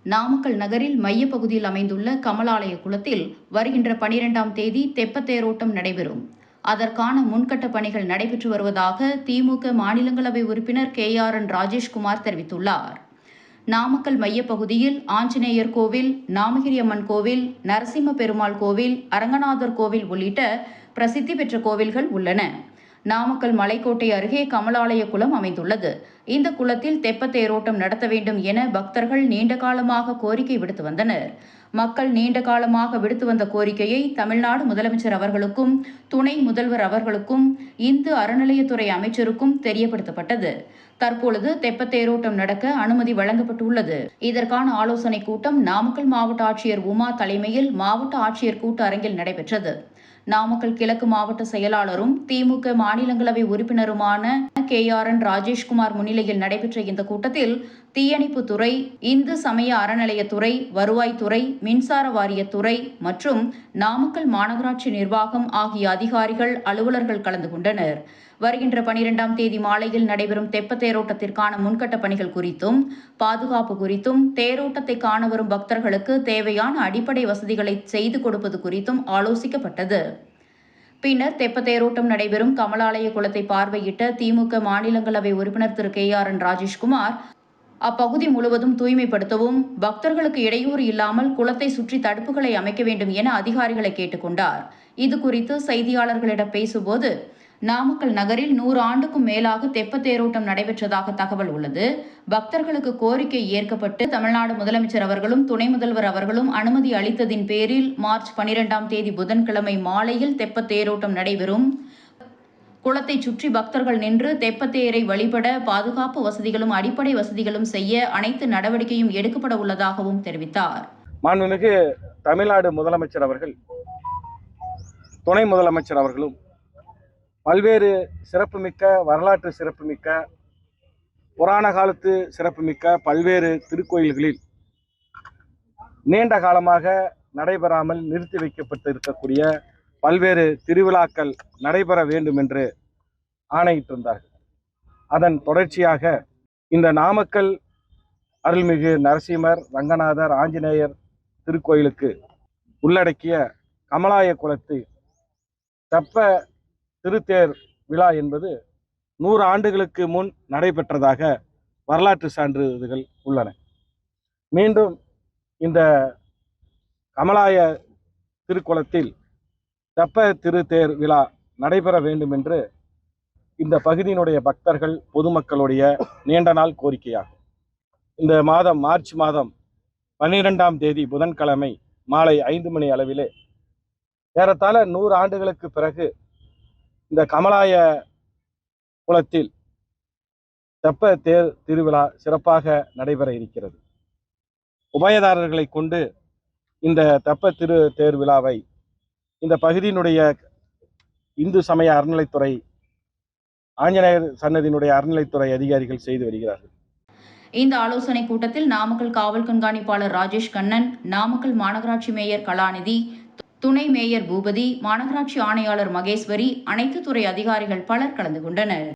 நாமக்கல் நகரில் மையப்பகுதியில் அமைந்துள்ள கமலாலய குளத்தில் வருகின்ற 12ஆம் தேதி தெப்பத் தேரோட்டம் நடைபெறும். அதற்கான முன்கட்ட பணிகள் நடைபெற்று வருவதாக திமுக மாநிலங்களவை உறுப்பினர் KRN ராஜேஷ்குமார் தெரிவித்துள்ளார். நாமக்கல் மையப்பகுதியில் ஆஞ்சநேயர் கோவில், நாமகிரி அம்மன் கோவில், நரசிம்ம பெருமாள் கோவில், அரங்கநாதர் கோவில் உள்ளிட்ட பிரசித்தி பெற்ற கோவில்கள் உள்ளன. நாமக்கல் மலைக்கோட்டை அருகே கமலாலய குளம் அமைந்துள்ளது. இந்த குளத்தில் தெப்பத் தேரோட்டம் நடத்த வேண்டும் என பக்தர்கள் நீண்ட காலமாக கோரிக்கை விடுத்து வந்தனர். மக்கள் நீண்ட காலமாக விடுத்து வந்த கோரிக்கையை தமிழ்நாடு முதலமைச்சர் அவர்களுக்கும், துணை முதல்வர் அவர்களுக்கும், இந்து அறநிலையத்துறை அமைச்சருக்கும் தெரியப்படுத்தப்பட்டது. தற்பொழுது தெப்பத் தேரோட்டம் நடக்க அனுமதி வழங்கப்பட்டுள்ளது. இதற்கான ஆலோசனைக் கூட்டம் நாமக்கல் மாவட்ட ஆட்சியர் உமா தலைமையில் மாவட்ட ஆட்சியர் கூட்ட அரங்கில் நடைபெற்றது. நாமக்கல் கிழக்கு மாவட்ட செயலாளரும் திமுக மாநிலங்களவை உறுப்பினருமான KRN ராஜேஷ்குமார் முன்னிலையில் நடைபெற்ற இந்த கூட்டத்தில் தீயணைப்புத்துறை, இந்து சமய அறநிலையத்துறை, வருவாய்த்துறை, மின்சார வாரியத்துறை மற்றும் நாமக்கல் மாநகராட்சி நிர்வாகம் ஆகிய அதிகாரிகள், அலுவலர்கள் கலந்து கொண்டனர். வருகின்ற 12ஆம் தேதி மாலையில் நடைபெறும் தெப்பத் தேரோட்டத்திற்கான முன்கட்ட பணிகள் குறித்தும், பாதுகாப்பு குறித்தும், தேரோட்டத்தை காண வரும் பக்தர்களுக்கு தேவையான அடிப்படை வசதிகளை செய்து கொடுப்பது குறித்தும் ஆலோசிக்கப்பட்டது. பின்னர் தெப்பத் தேரோட்டம் நடைபெறும் கமலாலய குளத்தை பார்வையிட்ட திமுக மாநிலங்களவை உறுப்பினர் திரு KRN ராஜேஷ்குமார், அப்பகுதி முழுவதும் தூய்மைப்படுத்தவும், பக்தர்களுக்கு இடையூறு இல்லாமல் குளத்தை சுற்றி தடுப்புகளை அமைக்க வேண்டும் என அதிகாரிகளை கேட்டுக் கொண்டார். இதுகுறித்து செய்தியாளர்களிடம் பேசும்போது, நாமக்கல் நகரில் 100 ஆண்டுக்கும் மேலாக தெப்பத் தேரோட்டம் நடைபெற்றதாக தகவல் உள்ளது. பக்தர்களுக்கு கோரிக்கை ஏற்கப்பட்டு தமிழ்நாடு முதலமைச்சர் அவர்களும், துணை முதல்வர் அவர்களும் அனுமதி அளித்ததின் பேரில் மார்ச் 12ஆம் தேதி புதன்கிழமை மாலையில் தெப்பத் தேரோட்டம் நடைபெறும். குளத்தை சுற்றி பக்தர்கள் நின்று தெப்பத் தேரை வழிபட பாதுகாப்பு வசதிகளும், அடிப்படை வசதிகளும் செய்ய அனைத்து நடவடிக்கையும் எடுக்கப்பட உள்ளதாகவும் தெரிவித்தார். மாண்புமிகு தமிழ்நாடு முதலமைச்சர் அவர்கள், துணை முதலமைச்சர் அவர்களும் பல்வேறு சிறப்புமிக்க, வரலாற்று சிறப்புமிக்க, புராண காலத்து சிறப்புமிக்க பல்வேறு திருக்கோயில்களில் நீண்ட காலமாக நடைபெறாமல் நிறுத்தி வைக்கப்பட்டு இருக்கக்கூடிய பல்வேறு திருவிழாக்கள் நடைபெற வேண்டும் என்று ஆணையிட்டிருந்தார்கள். அதன் தொடர்ச்சியாக இந்த நாமக்கல் அருள்மிகு நரசிம்மர், ரங்கநாதர், ஆஞ்சநேயர் திருக்கோயிலுக்கு உள்ளடக்கிய கமலாய குளத்து தெப்ப திருத்தேர் விழா என்பது 100 ஆண்டுகளுக்கு முன் நடைபெற்றதாக வரலாற்று சான்றிதழ்கள் உள்ளன. மீண்டும் இந்த கமலாய திருக்குளத்தில் தெப்ப திருத்தேர் விழா நடைபெற வேண்டும் என்று இந்த பகுதியினுடைய பக்தர்கள், பொதுமக்களுடைய நீண்ட நாள் கோரிக்கையாகும். இந்த மாதம் மார்ச் மாதம் 12ஆம் தேதி புதன்கிழமை மாலை 5 மணி அளவிலே ஏறத்தாழ 100 ஆண்டுகளுக்கு பிறகு இந்த கமலாய குளத்தில் தெப்ப தேர் திருவிழா சிறப்பாக நடைபெற இருக்கிறது. உபயதாரர்களை கொண்டு இந்த தெப்ப தேர் விழாவை இந்த பகுதியினுடைய இந்து சமய அறநிலைத்துறை, ஆஞ்சநேயர் சன்னதியினுடைய அறநிலைத்துறை அதிகாரிகள் செய்து வருகிறார்கள். இந்த ஆலோசனைக் கூட்டத்தில் நாமக்கல் காவல் கண்காணிப்பாளர் ராஜேஷ் கண்ணன், நாமக்கல் மாநகராட்சி மேயர் கலாநிதி, துணை மேயர் பூபதி, மாநகராட்சி ஆணையாளர் மகேஸ்வரி, அனைத்து துறை அதிகாரிகள் பலர் கலந்து கொண்டனர்.